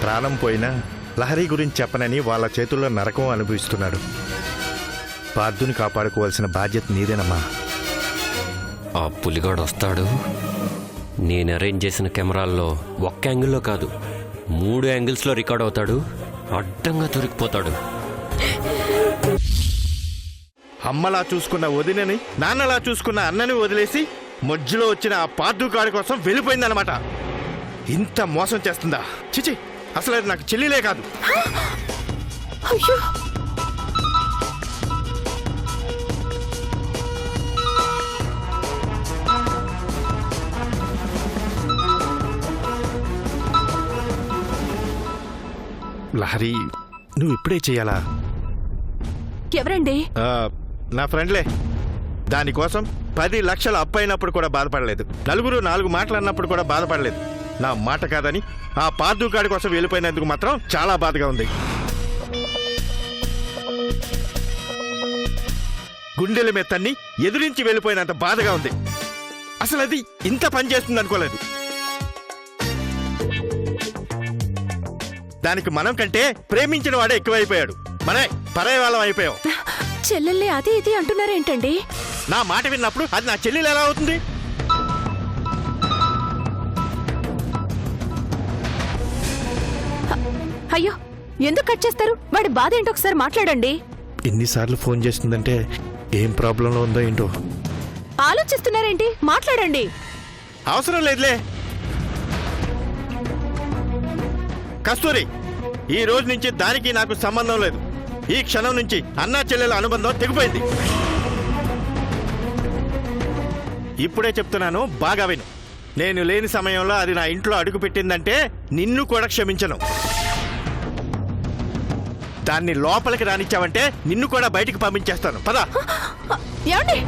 ప్రాణం పోయినా లహరి గురించి చెప్పనని వాళ్ళ చేతుల్లో నరకం అనుభవిస్తున్నాడు. పార్థుని కాపాడుకోవాల్సిన బాధ్యత నీదేనమ్మా. ఆ పులిగాడు వస్తాడు. నేను అరేంజ్ చేసిన కెమెరాల్లో ఒక్క యాంగిల్లో కాదు 3 యాంగిల్స్లో రికార్డ్ అవుతాడు. అడ్డంగా దొరికిపోతాడు. అమ్మలా చూసుకున్న వదినని, నాన్నలా చూసుకున్న అన్నని వదిలేసి మధ్యలో వచ్చిన ఆ పార్థు కాడి కోసం వెళ్ళిపోయిందనమాట. ఇంత మోసం చేస్తుందా? చిచి, అసలు అది నాకు చెల్లిలే కాదు. అయ్యో, లహరి, నువ్వు ఇప్పుడే చెయ్యాలా? ఎవరండి? నా ఫ్రెండ్లే. దానికోసం 10 లక్షల అప్పు అయినప్పుడు కూడా బాధపడలేదు. 4 మాటలు అన్నప్పుడు కూడా బాధపడలేదు. నా మాట కాదని ఆ పార్థు కాడి కోసం వెళ్ళిపోయినందుకు మాత్రం చాలా బాధగా ఉంది. గుండెల మీద తన్ని ఎదురించి వెళ్ళిపోయినంత బాధగా ఉంది. అసలు అది ఇంత పని చేస్తుంది అనుకోలేదు. దానికి మనం కంటే ప్రేమించిన వాడే ఎక్కువైపోయాడు. మనే పరాయి వాళ్ళం అయిపోయావు. చెల్లెల్ని అది ఇది అంటున్నారేంటండి? నా మాట విన్నప్పుడు అది నా చెల్లెలు ఎలా అవుతుంది? అయ్యో, ఎందుకు కట్ చేస్తారు? వాడి బాధ ఏంటో ఒకసారి మాట్లాడండి. ఎన్నిసార్లు ఫోన్ చేస్తుందంటే ఏం ప్రాబ్లంలో ఉందో ఏంటో. ఆలోచిస్తున్నారేంటి? మాట్లాడండి. అవసరం లేదులే. కస్తూరి, ఈ రోజు నుంచి దానికి నాకు సంబంధం లేదు. ఈ క్షణం నుంచి అన్నా చెల్లెల అనుబంధం తెగిపోయింది. ఇప్పుడే చెప్తున్నాను, బాగా విను. నేను లేని సమయంలో అది నా ఇంట్లో అడుగు పెట్టిందంటే నిన్ను కూడా క్షమించను. దాన్ని లోపలికి రానిచ్చావంటే నిన్ను కూడా బయటికి పంపించేస్తాను. పద. ఏమండి?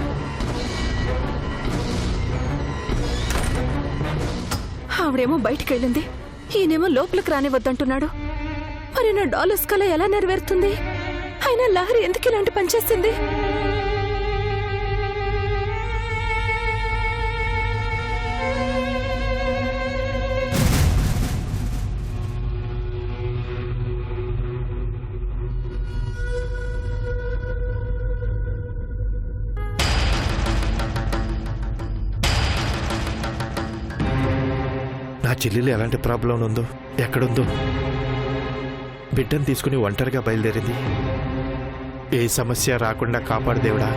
ఆవిడేమో బయటికి వెళ్ళింది, ఈయనేమో లోపలికి రానివద్దంటున్నాడు. మరి నా డాలర్స్ కళ ఎలా నెరవేరుతుంది? అయినా లహరి ఎందుకు ఇలాంటి పని చేస్తుంది? నా చెల్లెలు ఎలాంటి ప్రాబ్లం ఉందో, ఎక్కడుందో? బిడ్డను తీసుకుని ఒంటరిగా బయలుదేరింది. ఏ సమస్య రాకుండా కాపాడు దేవుడా.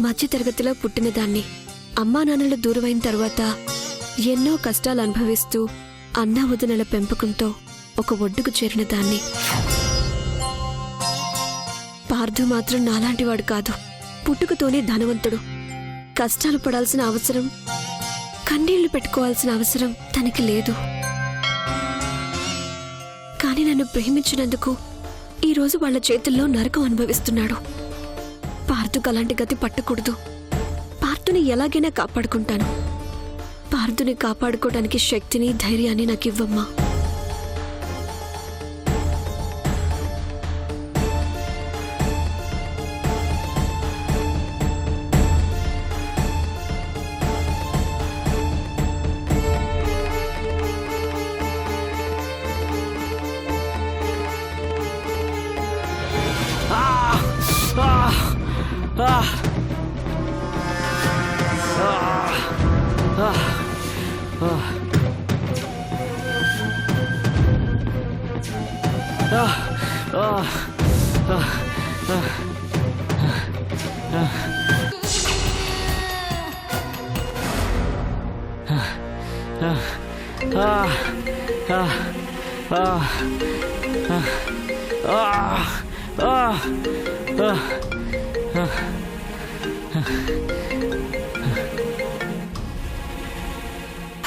మధ్యతరగతిలో పుట్టిన దాన్ని అమ్మా నాన్నలు దూరమైన తర్వాత ఎన్నో కష్టాలు అనుభవిస్తూ అన్నా వదినల పెంపకంతో ఒక ఒడ్డుకు చేరిన దాన్ని. పార్థు మాత్రం నాలాంటివాడు కాదు. పుట్టుకతోనే ధనవంతుడు. కష్టాలు పడాల్సిన అవసరం, కన్నీళ్లు పెట్టుకోవాల్సిన అవసరం తనకి లేదు. కాని నన్ను ప్రేమించినందుకు ఈరోజు వాళ్ల చేతుల్లో నరకం అనుభవిస్తున్నాడు. పార్థుకు అలాంటి గతి పట్టకూడదు. పార్థుని ఎలాగైనా కాపాడుకుంటాను. పార్థుని కాపాడుకోవడానికి శక్తిని, ధైర్యాన్ని నాకు ఇవ్వమ్మా.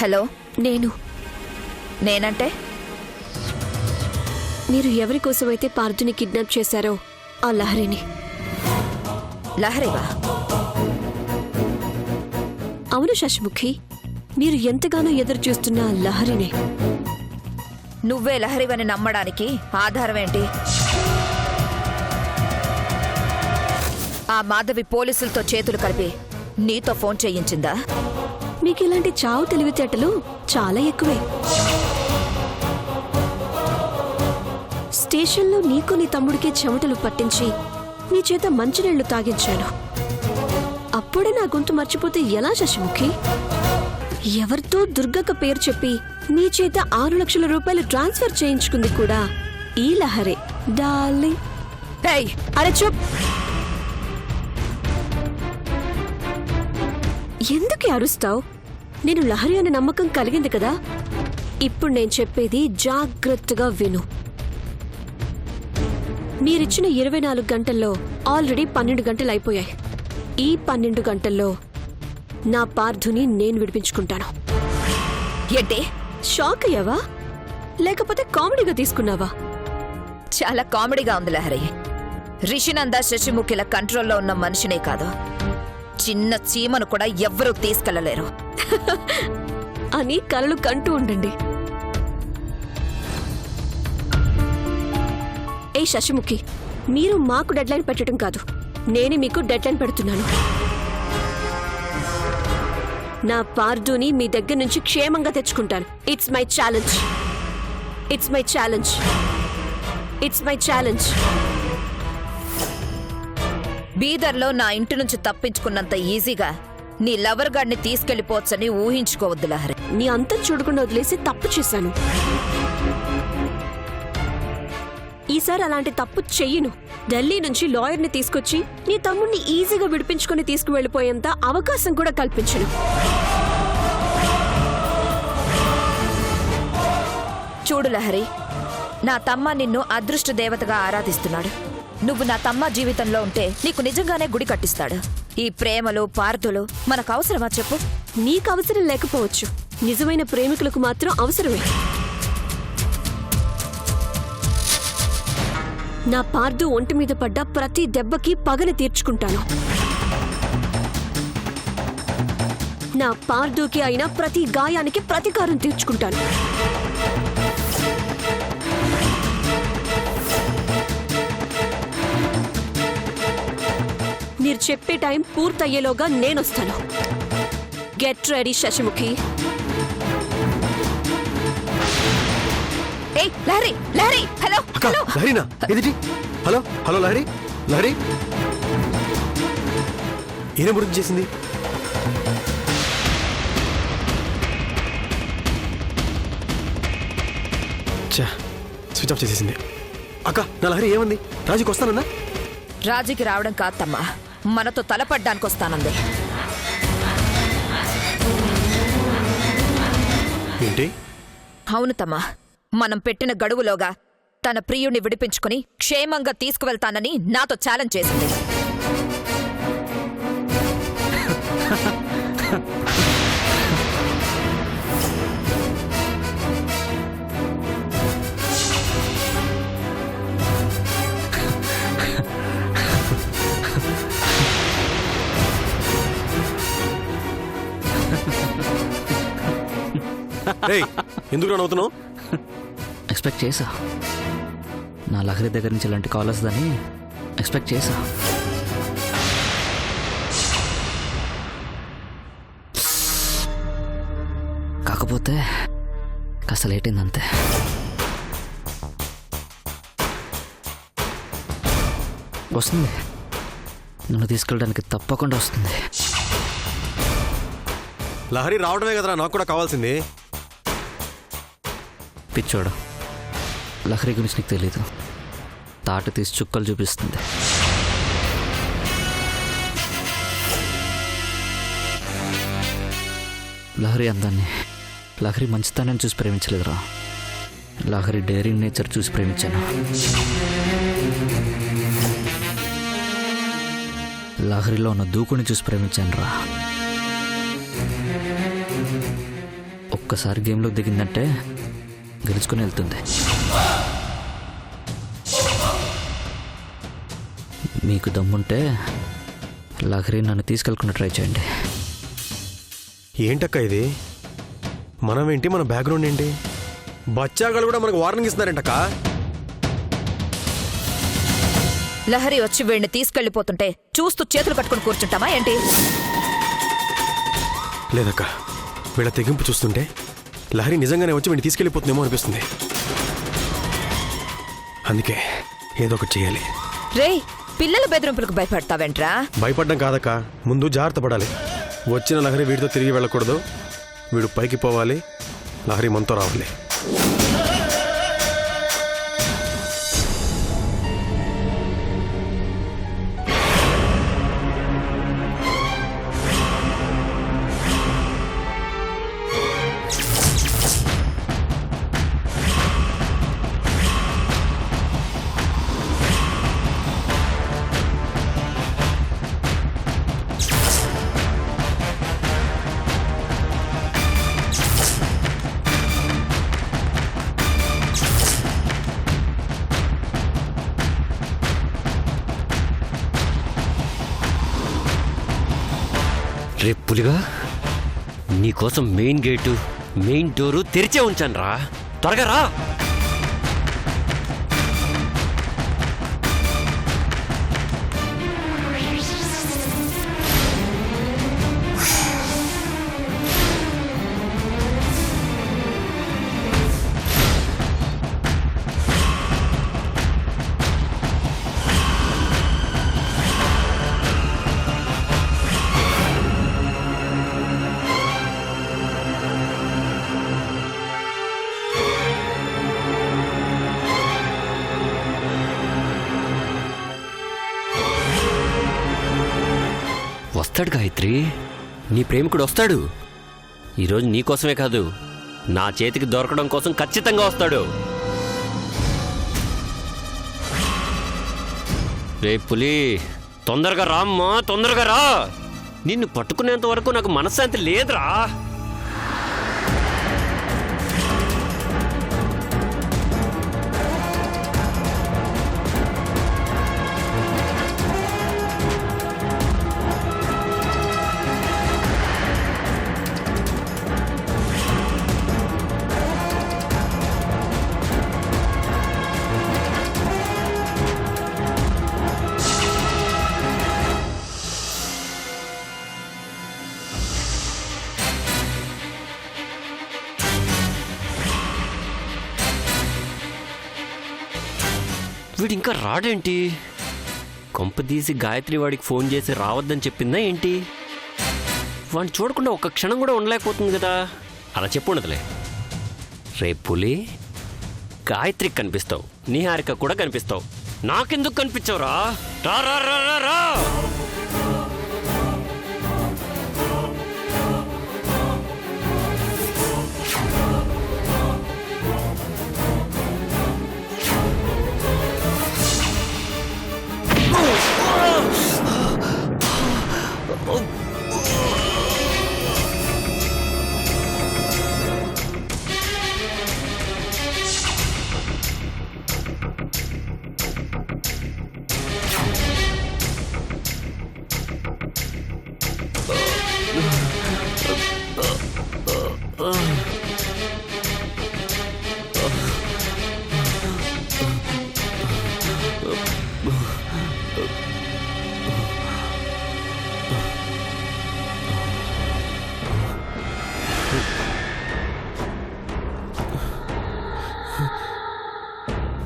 హలో, నేనంటే మీరు ఎవరి కోసమైతే పార్థుని కిడ్నాప్ చేశారో ఆ లహరిని. లహరివా? అవును శశిముఖి, మీరు ఎంతగానో ఎదురు చూస్తున్న లహరినే. నువ్వే లహరివని నమ్మడానికి ఆధారం ఏంటి? ఆ మాధవి పోలీసులతో చేతులు కలిపి నీతో ఫోన్ చేయించిందా? మీకు ఇలాంటి చావు తెలివితేటలు చాలా ఎక్కువే. స్టేషన్లో నీకు నీ తమ్ముడికి చెమటలు పట్టించి నీ చేత మంచినీళ్లు తాగించాను. అప్పుడే నా గొంతు మర్చిపోతే ఎలా శశిముఖి? ఎవరితో దుర్గక్క పేరు చెప్పి నీ చేత 6 లక్షల రూపాయలు ట్రాన్స్ఫర్ చేయించుకుంది కూడా ఈ లహరే డార్లింగ్. ఏయ్, అరే చూప్! ఎందుకు అరుస్తావు? నేను లహరి అనే నమ్మకం కలిగింది కదా. ఇప్పుడు నేను చెప్పేది జాగ్రత్తగా విను. మీరిచ్చిన 24 గంటల్లో ఆల్రెడీ 12 గంటలు అయిపోయాయి. ఈ 12 గంటల్లో నా పార్థుని నేను విడిపించుకుంటాను. ఏంటి? షాక్ అయ్యావా లేకపోతే కామెడీగా తీసుకున్నావా? చాలా కామెడీగా ఉంది లహరి. రిషినంద శశిముఖిల కంట్రోల్లో ఉన్న మనిషినే కాదు, చిన్న చీమను కూడా ఎవ్వరూ తీసుకెళ్లలేరు అని కలలు కంటూ ఉండండి. ఏ శశిముఖి, మీరు మాకు డెడ్లైన్ పెట్టడం కాదు, నేనే మీకు డెడ్లైన్ పెడుతున్నాను. నా పార్దుని మీ దగ్గర నుంచి క్షేమంగా తెచ్చుకుంటాను. It's my challenge. It's my challenge. It's my challenge. బీదర్లో నా ఇంటి నుంచి తప్పించుకున్నంత ఈజీగా నీ లవర్ గాడిని తీసుకెళ్లిపోవచ్చని ఊహించుకోవద్దు లహరి. నీ అంతం చూడకుండా వదిలేసి తప్పు చేశాను. ఈసారి అలాంటి తప్పు చెయ్యను. ఢిల్లీ నుంచి లాయర్ని తీసుకొచ్చి నీ తమ్ముడిని ఈజీగా విడిపించుకుని తీసుకువెళ్లిపోయేంత అవకాశం కూడా కల్పించను. చూడు లహరి, నా తమ్మ నిన్ను అదృష్ట దేవతగా ఆరాధిస్తున్నాడు. నువ్వు నా తమ్మ జీవితంలో ఉంటే నీకు నిజంగానే గుడి కట్టిస్తాడు. ఈ ప్రేమలు పార్థులు మనకు అవసరమా చెప్పు? నీకు అవసరం లేకపోవచ్చు, నిజమైన ప్రేమికులకు మాత్రం అవసరమే. నా పార్థు ఒంటి మీద పడ్డ ప్రతి దెబ్బకి పగని తీర్చుకుంటాను. నా పార్థుకి అయిన ప్రతి గాయానికి ప్రతీకారం తీర్చుకుంటాను. మీరు చెప్పే టైం పూర్తయ్యేలోగా నేనొస్తాను. Get ready Shashimukhi. ఏయ్ లహరి, లహరి, హలో హలో. లహరినా? ఎదిటి? హలో హలో లహరి, లహరి ఏనే గురించి చేసింది? స్విచ్ ఆఫ్ చేసేసింది. అక్క, నా లహరి ఏమంది? రాజుకి వస్తానన్నా? రాజుకి రావడం కాదు తమ్మా, మనతో తలపడ్డానికి వస్తానంది. ఏంటి? అవును తమ్మా, మనం పెట్టిన గడువులోగా తన ప్రియుణ్ణి విడిపించుకుని క్షేమంగా తీసుకువెళ్తానని నాతో ఛాలెంజ్ చేసింది. ఎందుకు నవ్వుతున్నావు? ఎక్స్పెక్ట్ చేసా, నా లహరి దగ్గర నుంచి ఇలాంటి కాల్ వస్తుందని ఎక్స్పెక్ట్ చేసా. కాకపోతే కాస్త లేట్ అయిందంతే. వస్తుంది, నన్ను తీసుకెళ్ళడానికి తప్పకుండా వస్తుంది. లహరి రావడమే కదరా నాకు కూడా కావాల్సింది. పిచ్చోడు, లహరి గురించి నీకు తెలీదు. తాట తీసి చుక్కలు చూపిస్తుంది. లహరి అందాన్ని, లహరి మంచితనాన్ని చూసి ప్రేమించలేదురా, లహరి డేరింగ్ నేచర్ చూసి ప్రేమించాను. లహరిలో ఉన్న దూకుని చూసి ప్రేమించాను రా. ఒక్కసారి గేమ్లో దిగిందంటే గెలుచుకుని వెళ్తుంది. మీకు దమ్ముంటే లహరి నన్ను తీసుకెళ్ళకుండా ట్రై చేయండి. ఏంటక్క ఇది? మనం ఏంటి, మన బ్యాక్గ్రౌండ్ ఏంటి? బచ్చాగాళ్ళు కూడా మనకు వార్నింగ్ ఇస్తున్నారంటక్క. లహరి వచ్చి వీడిని తీసుకెళ్లిపోతుంటే చూస్తూ చేతులు కట్టుకుని కూర్చుంటామా ఏంటి? లేదక్క, వీళ్ళ తెగింపు చూస్తుంటే లహరి నిజంగానే వచ్చి వీడిని తీసుకెళ్ళిపోతుందేమో అనిపిస్తుంది. అందుకే ఏదో ఒకటి చేయాలి. రేయ్, పిల్లల బెదిరింపులకు భయపడతావేంట్రా? భయపడ్డం కాదక్క, ముందు జాగ్రత్త పడాలి. వచ్చిన లహరి వీడితో తిరిగి వెళ్ళకూడదు. వీడు పైకి పోవాలి, లహరి మనతో రావాలి. రేపు పులిగా నీకోసం మెయిన్ గేటు, మెయిన్ డోరు తెరిచే ఉంచాను రా. త్వరగా రా. వస్తాడు గాయత్రి, నీ ప్రేమికుడు వస్తాడు. ఈరోజు నీకోసమే కాదు, నా చేతికి దొరకడం కోసం ఖచ్చితంగా వస్తాడు. రే పులి, తొందరగా రామ్మా, తొందరగా రా. నిన్ను పట్టుకునేంత వరకు నాకు మనశ్శాంతి లేదురా. వీడు ఇంకా రాడేంటి? కొంపదీసి గాయత్రి వాడికి ఫోన్ చేసి రావద్దని చెప్పిందా ఏంటి? వాడిని చూడకుండా ఒక్క క్షణం కూడా ఉండలేకపోతుంది కదా. అలా చెప్పు ఉండదులే. రేపు పులి, గాయత్రికి కనిపిస్తావు, నీహారిక కూడా కనిపిస్తావు. నాకెందుకు కనిపించవురా? రా రా రా రా రా.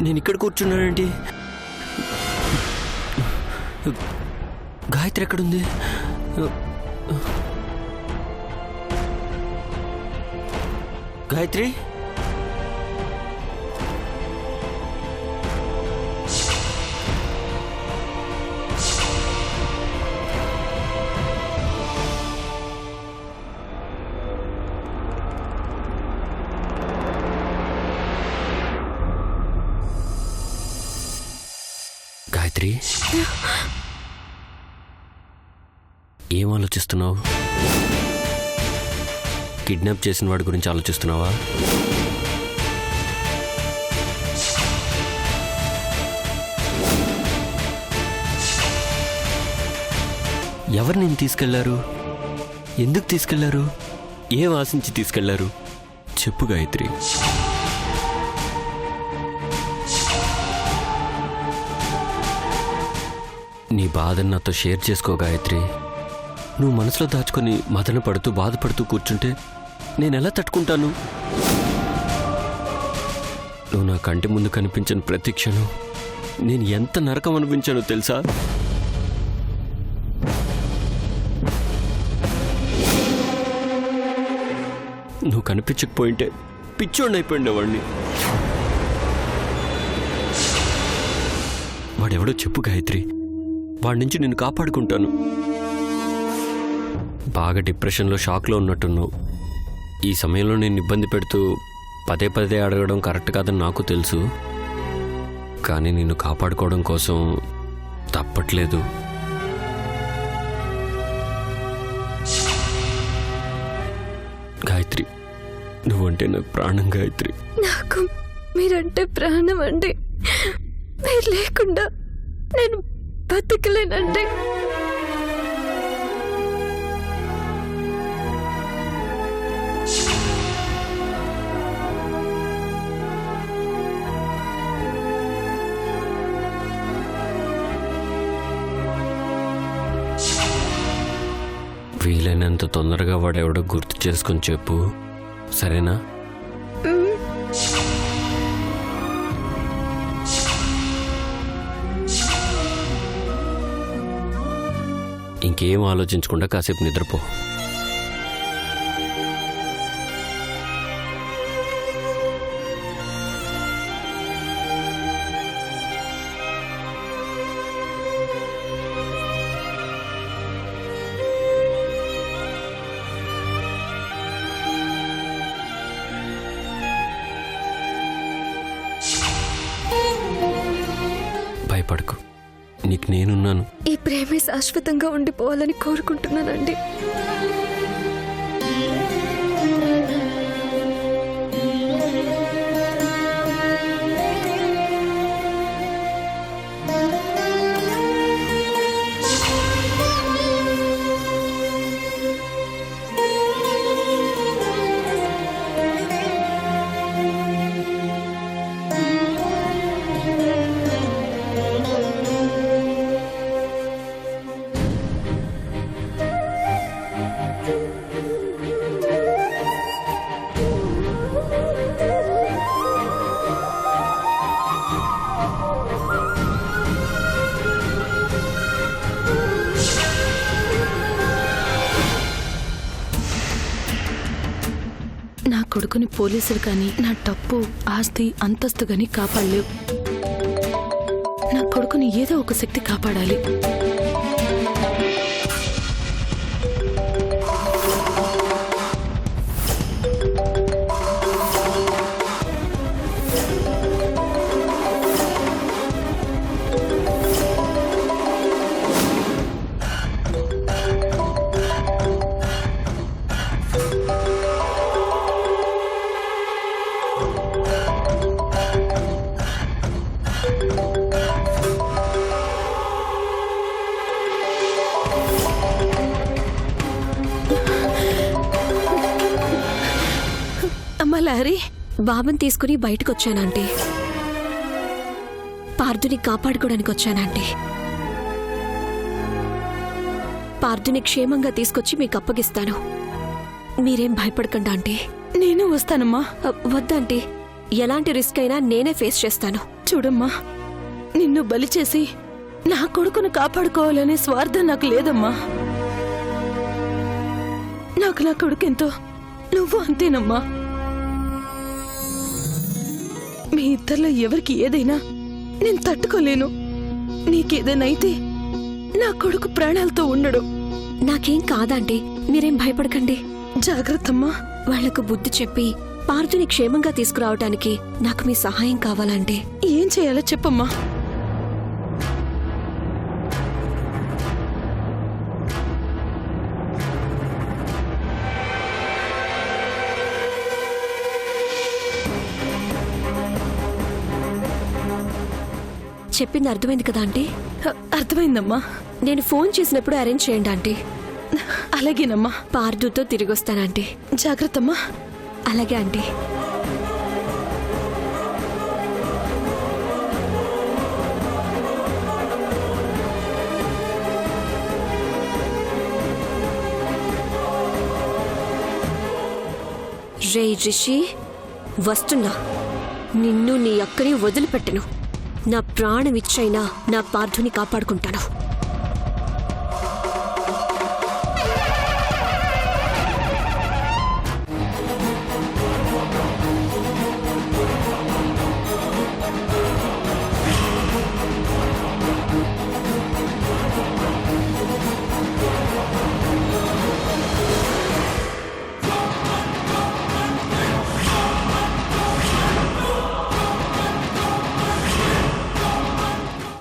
నేను ఇక్కడ కూర్చున్నానండి. గాయత్రి ఎక్కడుంది? గాయత్రి, గాయత్రి, ఏం ఆలోచిస్తున్నావు? కిడ్నాప్ చేసిన వాడి గురించి ఆలోచిస్తున్నావా? ఎవరు నేను తీసుకెళ్లారు? ఎందుకు తీసుకెళ్లారు? ఏం ఆశించి తీసుకెళ్లారు? చెప్పు గాయత్రి. నీ బాధను నాతో షేర్ చేసుకో గాయత్రి. నువ్వు మనసులో దాచుకొని మదన పడుతూ బాధపడుతూ కూర్చుంటే నేనెలా తట్టుకుంటాను? నువ్వు నా కంటి ముందు కనిపించిన ప్రతి క్షణం నేను ఎంత నరకం అనిపించానో తెలుసా? నువ్వు కనిపించకపోయింటే పిచ్చోడిని అయిపోయిండేవాడిని. వాడెవడో చెప్పు గాయత్రి, వాడి నుంచి నేను కాపాడుకుంటాను. బాగా డిప్రెషన్లో షాక్లో ఉన్నట్టున్నావు. ఈ సమయంలో నేను ఇబ్బంది పెడుతూ పదే పదే అడగడం కరెక్ట్ కాదని నాకు తెలుసు. కానీ నిన్ను కాపాడుకోవడం కోసం తప్పట్లేదు. గాయత్రి, నువ్వంటే నాకు ప్రాణం గాయత్రి. నాకు మీరంటే ప్రాణం అండి. మీరు లేకుండా నేను బతకలేనండి. వీలైనంత తొందరగా వాడెవడో గుర్తు చేసుకొని చెప్పు, సరేనా? ఇంకేం ఆలోచించకుండా కాసేపు నిద్రపో. భయపడకు, నీకు నేనున్నాను. ఈ ప్రేమే శాశ్వతంగా ఉండిపోవాలని కోరుకుంటున్నానండి. నా కొడుకుని పోలీసులు కానీ నా డబ్బు ఆస్తి అంతస్తు కానీ కాపాడలేవు. నా కొడుకుని ఏదో ఒక శక్తి కాపాడాలి. అమ్మా లహరి, బాబుని తీసుకుని బయటకు వచ్చానంటే, పార్థుని కాపాడుకోవడానికి వచ్చానంటే. పార్థుని క్షేమంగా తీసుకొచ్చి మీకు అప్పగిస్తాను. మీరేం భయపడకండి అంటే. నేను వస్తానమ్మా. వద్దంటే ఎలాంటి రిస్క్ అయినా నేనే ఫేస్ చేస్తాను. చూడమ్మా, నిన్ను బలి చేసి నా కొడుకును కాపాడుకోవాలనే స్వార్థం నాకు లేదమ్మా. నాకు నా కొడుకెంతో, నువ్వు అంతేనమ్మా. మీ ఇద్దరిలో ఎవరికి ఏదైనా నేను తట్టుకోలేను. నీకేదైనా అయితే నా కొడుకు ప్రాణాలతో ఉండడు. నాకేం కాదంటే, మీరేం భయపడకండి. జాగ్రత్తమ్మా. వాళ్లకు బుద్ధి చెప్పి పార్థుని క్షేమంగా తీసుకురావటానికి నాకు మీ సహాయం కావాలంటే. ఏం చేయాలో చెప్పమ్మా. చెప్పింది అర్థమైంది కదా అంటే? అర్థమైందమ్మా. నేను ఫోన్ చేసినప్పుడు అరేంజ్ చేయండి ఆంటీ. అలాగేనమ్మా. పార్దుతో తిరిగి వస్తాను ఆంటీ. జాగ్రత్తమ్మా. అలాగే ఆంటీ. రే రిషి, వస్తున్నా. నిన్ను నీ అక్కని వదిలిపెట్టను. నా ప్రాణం ఇచ్చైనా నా పార్థుని కాపాడుకుంటాను.